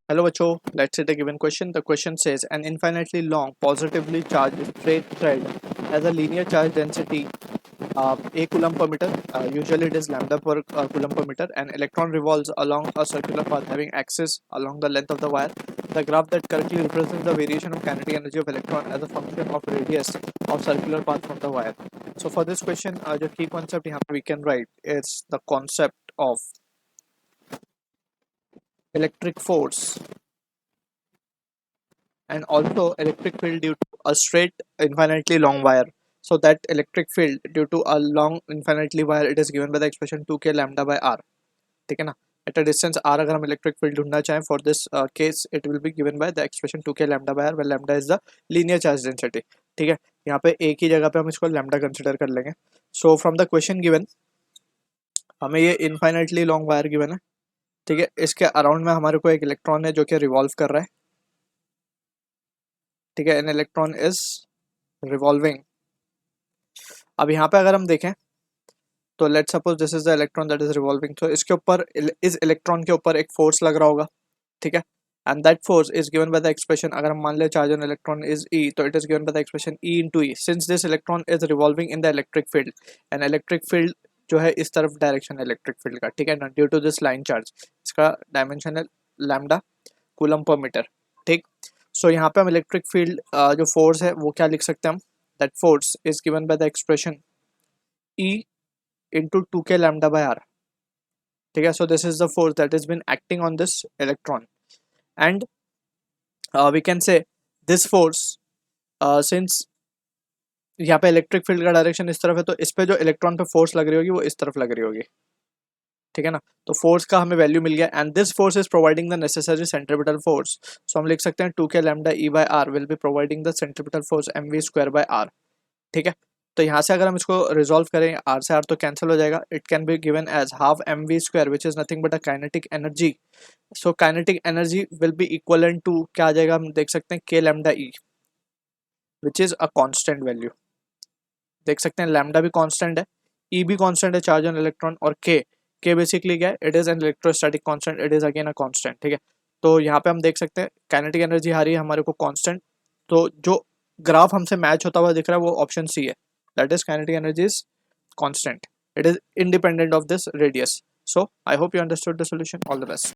Hello, Acho. Let's say the given question. The question says an infinitely long, positively charged straight thread has a linear charge density a coulomb per meter. Usually it is lambda per coulomb per meter. An electron revolves along a circular path having axis along the length of the wire. The graph that correctly represents the variation of kinetic energy of electron as a function of radius of circular path from the wire. So for this question, the key concept here we can write is the concept of electric force and also electric field due to a straight infinitely long wire. So that electric field due to a long infinitely wire, it is given by the expression 2k lambda by r. ठीक है ना? At a distance r अगर हम electric field ढूंढना चाहें, for this case it will be given by the expression 2k lambda by r, where lambda is the linear charge density. ठीक है, यहाँ पे एक ही जगह पे हम इसको lambda consider कर लेंगे. So from the question given हमें ये infinitely long wire given है. ठीक है, इसके अराउंड में हमारे को एक इलेक्ट्रॉन है जो कि रिवॉल्व कर रहा है. ठीक है, एन इलेक्ट्रॉन इज रिवॉल्विंग. अब यहाँ पे अगर हम देखें तो let's suppose this is the electron that is revolving. तो इसके ऊपर इस इलेक्ट्रॉन के ऊपर एक फोर्स लग रहा होगा. ठीक है, and that force is given by the expression, अगर हम मान ले चार्ज ऑन इलेक्ट्रॉन इज ई, तो it is given by the expression E into E. Since this electron is revolving in the electric field, and electric field जो है इस तरफ direction electric field का. ठीक है ना, due to this line charge, इसका डायमेंशन है लैम्डा कूलम पर मीटर. ठीक, सो यहाँ पे हम इलेक्ट्रिक फील्ड जो फोर्स है वो क्या लिख सकते हैं हम, that force is given by the expression E into 2k lambda by r. ठीक है, so this is the force that has been acting on this electron, and we can say this force since यहाँ पे electric field का direction इस तरफ है, तो इस पे जो इलेक्ट्रॉन पे फोर्स लग रही होगी वो इस तरफ लग रही होगी. ठीक है ना, तो फोर्स का हमें वैल्यू मिल गया, and this force is providing the necessary centripetal force. So हम लिख सकते हैं 2k lambda e by r will be providing the centripetal force mv square by r. ठीक है, तो यहाँ से अगर हम इसको रिजॉल्व करें, r से r तो कैंसिल हो जाएगा. It can be given as half mv square which is nothing but a kinetic energy. So kinetic energy will be equivalent to क्या आ जाएगा, हम देख सकते हैं k lambda e which is a constant value. देख सकते हैं लैम्डा भी कांस्टेंट है, e भी कांस्टेंट है चार्ज ऑन इलेक्ट्रॉन, और k बेसिकली क्या है, it is an electrostatic constant, it is again a constant. ठीक है, तो यहाँ पे हम देख सकते हैं काइनेटिक एनर्जी आ रही है हमारे को कांस्टेंट. तो जो ग्राफ हमसे मैच होता हुआ दिख रहा है वो ऑप्शन सी है, that is kinetic energy is constant, it is independent of this radius. So I hope you understood the solution. All the best.